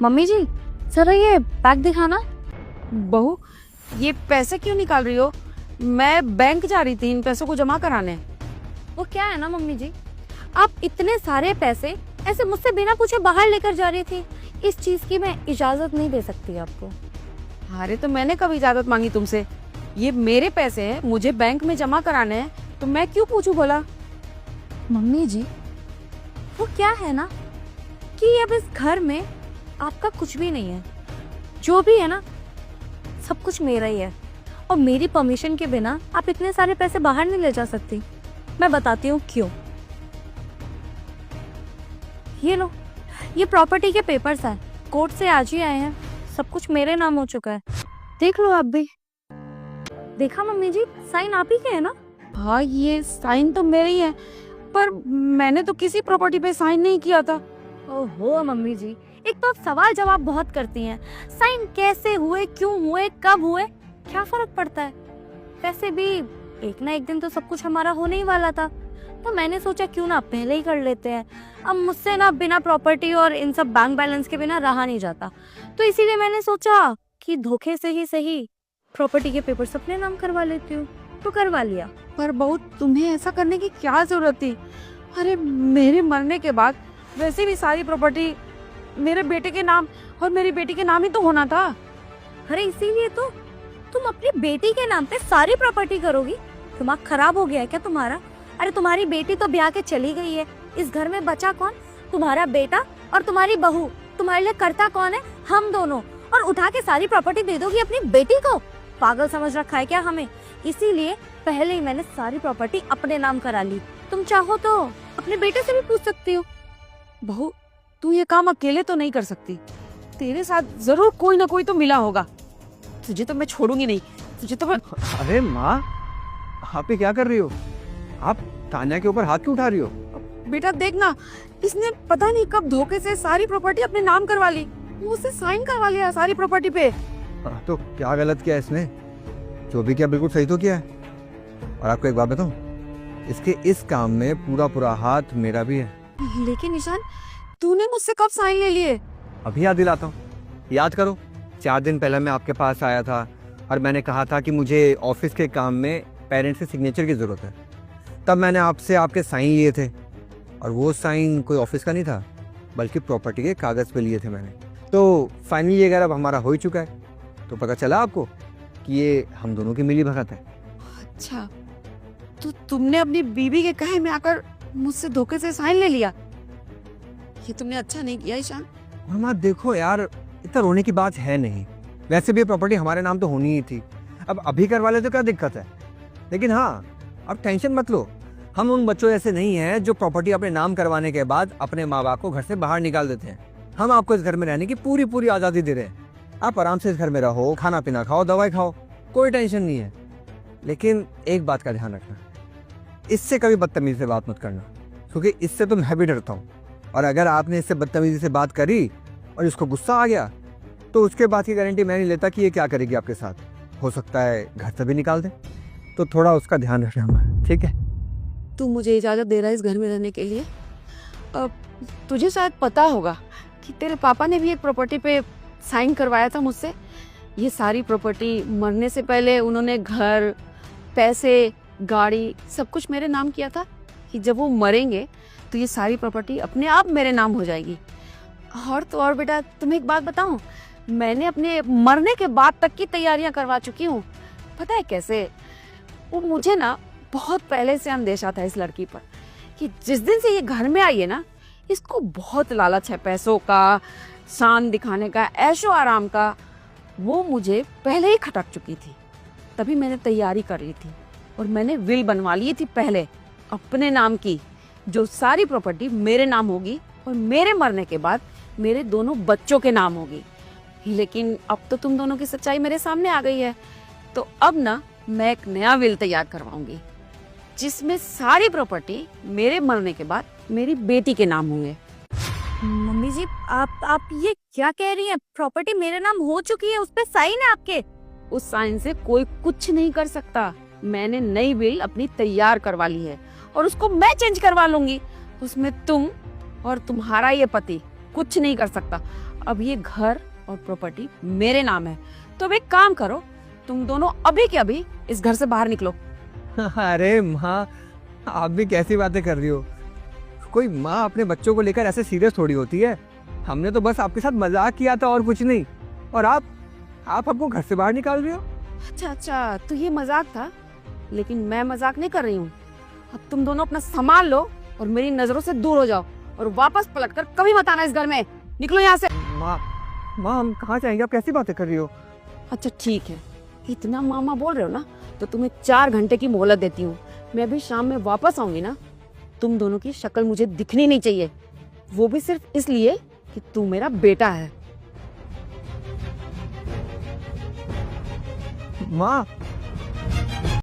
Mummy जी जरा ये bag दिखाना। बहू, ये पैसे क्यों निकाल रही हो? मैं बैंक जा रही थी इन पैसों को जमा कराने। वो क्या है ना मम्मी जी, आप इतने सारे पैसे ऐसे मुझसे बिना पूछे बाहर लेकर जा रही थी, इस चीज की मैं इजाजत नहीं दे सकती आपको। अरे तो मैंने कब इजाजत मांगी तुमसे? ये मेरे पैसे हैं, मुझे बैंक में जमा कराने हैं, तो मैं क्यों पूछूं भला? मम्मी जी वो क्या है ना कि अब इस घर में आपका कुछ भी नहीं है, जो भी है ना सब कुछ मेरा ही है, और मेरी परमिशन के बिना आप इतने सारे पैसे बाहर नहीं ले जा सकती। मैं बताती हूँ क्यों। ये लो, ये प्रॉपर्टी के पेपर्स हैं, कोर्ट से आज ही आए हैं, सब कुछ मेरे नाम हो चुका है, देख लो आप भी। देखा मम्मी जी, साइन आप ही के है ना? हाँ, ये साइन तो मेरे ही है, पर मैंने तो किसी प्रॉपर्टी पे साइन नहीं किया था। ओहो मम्मी जी, एक तो आप सवाल जवाब बहुत करती हैं। साइन कैसे हुए, क्यों हुए, कब हुए, क्या फर्क पड़ता है? वैसे भी एक ना एक दिन तो सब कुछ हमारा होने ही वाला था, तो मैंने सोचा क्यों ना पहले ही कर लेते हैं। अब मुझसे ना बिना प्रॉपर्टी और इन सब बैंक बैलेंस के बिना रहा नहीं जाता, तो इसीलिए मैंने सोचा कि धोखे से ही सही प्रॉपर्टी के पेपर्स अपने नाम करवा लेती हूँ, तो करवा लिया। पर बहू, तुम्हें ऐसा करने की क्या जरूरत थी? अरे मेरे मरने के बाद वैसे भी सारी प्रॉपर्टी मेरे बेटे के नाम और मेरी बेटी के नाम ही तो होना था। अरे इसीलिए तो तुम अपनी बेटी के नाम पे सारी प्रॉपर्टी करोगी? दिमाग खराब हो गया है क्या तुम्हारा? अरे तुम्हारी बेटी तो ब्याह के चली गई है, इस घर में बचा कौन? तुम्हारा बेटा और तुम्हारी बहू। तुम्हारे लिए करता कौन है? हम दोनों। और उठा के सारी प्रॉपर्टी दे दोगी अपनी बेटी को? पागल समझ रखा है क्या हमें? इसीलिए पहले ही मैंने सारी प्रॉपर्टी अपने नाम करा ली। तुम चाहो तो अपने बेटे से भी पूछ सकती हो। बहू, तू ये काम अकेले तो नहीं कर सकती, तेरे साथ जरूर कोई ना कोई तो मिला होगा। तुझे तो मैं छोड़ूंगी नहीं, तुझे तो मैं। अरे माँ, आप ये क्या कर रही हो? आप तान्या के ऊपर हाथ क्यों उठा रही हो? बेटा देखना, इसने पता नहीं कब धोखे से सारी प्रॉपर्टी अपने नाम करवा ली, मुझसे साइन करवा लिया सारी प्रॉपर्टी पे। तो क्या गलत किया इसने? जो भी किया बिल्कुल सही तो किया है। और आपको एक बात बताऊं, इसके इस काम में पूरा पूरा हाथ मेरा भी है। लेकिन निशान, तूने मुझसे कब साइन ले लिए? अभी याद दिलाता हूँ, याद करो। 4 दिन पहले मैं आपके पास आया था और मैंने कहा था कि मुझे ऑफिस के काम में पेरेंट्स के सिग्नेचर की ज़रूरत है। तब मैंने आपसे आपके साइन लिए थे, और वो साइन कोई ऑफिस का नहीं था, बल्कि प्रॉपर्टी के कागज़ पे लिए थे मैंने। तो फाइनली ये अगर अब हमारा हो ही चुका है, तो पता चला आपको कि ये हम दोनों की मिली भगत है। अच्छा, तो तुमने अपनी बीवी के कहे में आकर मुझसे धोखे से साइन ले लिया? ये तुमने अच्छा नहीं किया ईशान। और माँ देखो यार, इतना रोने की बात है नहीं। वैसे भी ये प्रॉपर्टी हमारे नाम तो होनी ही थी, अब अभी करवा ले तो क्या दिक्कत है? लेकिन हाँ, अब टेंशन मत लो, हम उन बच्चों ऐसे नहीं हैं जो प्रॉपर्टी अपने नाम करवाने के बाद अपने माँ बाप को घर से बाहर निकाल देते हैं। हम आपको इस घर में रहने की पूरी पूरी आज़ादी दे रहे हैं। आप आराम से इस घर में रहो, खाना पीना खाओ, दवाई खाओ, कोई टेंशन नहीं है। लेकिन एक बात का ध्यान रखना, इससे कभी बदतमीजी से बात मत करना, क्योंकि इससे तो मैं भी डरता हूँ। और अगर आपने इससे बदतमीजी से बात करी और इसको गुस्सा आ गया, तो उसके बाद की गारंटी मैं नहीं लेता कि ये क्या करेगी आपके साथ। हो सकता है घर से भी निकाल दे, तो थोड़ा उसका ध्यान रखना, ठीक है? तू मुझे इजाजत दे रहा है इस घर में रहने के लिए? अब तुझे शायद पता होगा कि तेरे पापा ने भी एक प्रॉपर्टी पे साइन करवाया था मुझसे। ये सारी प्रॉपर्टी मरने से पहले उन्होंने घर, पैसे, गाड़ी सब कुछ मेरे नाम किया था कि जब वो मरेंगे तो ये सारी प्रॉपर्टी अपने आप मेरे नाम हो जाएगी। और तो और बेटा, तुम्हें एक बात बताऊं, मैंने अपने मरने के बाद तक की तैयारियां करवा चुकी हूँ। पता है कैसे? वो मुझे ना बहुत पहले से अंदेशा था इस लड़की पर कि जिस दिन से ये घर में आई है ना, इसको बहुत लालच है पैसों का, शान दिखाने का, ऐशो आराम का। वो मुझे पहले ही खटक चुकी थी, तभी मैंने तैयारी कर ली थी और मैंने विल बनवा ली थी पहले अपने नाम की, जो सारी प्रॉपर्टी मेरे नाम होगी और मेरे मरने के बाद मेरे दोनों बच्चों के नाम होगी। लेकिन अब तो तुम दोनों की सच्चाई मेरे सामने आ गई है, तो अब ना मैं एक नया विल तैयार करवाऊंगी जिसमें सारी प्रॉपर्टी मेरे मरने के बाद मेरी बेटी के नाम होंगे। मम्मी जी आप ये क्या कह रही हैं? प्रॉपर्टी मेरे नाम हो चुकी है, उस पे साइन है आपके। उस साइन से कोई कुछ नहीं कर सकता। मैंने नई विल अपनी तैयार करवा ली है और उसको मैं चेंज करवा लूंगी। उसमें तुम और तुम्हारा ये पति कुछ नहीं कर सकता। अब ये घर और प्रॉपर्टी मेरे नाम है। तो अब एक काम करो, तुम दोनों अभी के अभी इस घर से बाहर निकलो। अरे माँ, आप भी कैसी बातें कर रही हो? कोई माँ अपने बच्चों को लेकर ऐसे सीरियस थोड़ी होती है। हमने तो बस आपके साथ मजाक किया था और कुछ नहीं। और आप हमको घर से बाहर निकाल रही हो? अच्छा, तो ये मजाक था, लेकिन मैं मजाक नहीं कर रही हूँ। अब तुम दोनों अपना संभाल लो और मेरी नजरों से दूर हो जाओ और वापस पलटकर कभी मत आना इस घर में। निकलो यहाँ से। माँ, हम कहाँ जाएंगे? आप कैसी बातें कर रही हो? अच्छा ठीक है, इतना मामा बोल रहे हो ना, तो तुम्हें 4 घंटे की मोहलत देती हूँ। मैं अभी शाम में वापस आऊंगी ना, तुम दोनों की शक्ल मुझे दिखनी नहीं चाहिए, वो भी सिर्फ इसलिए कि तू मेरा बेटा है। माँ,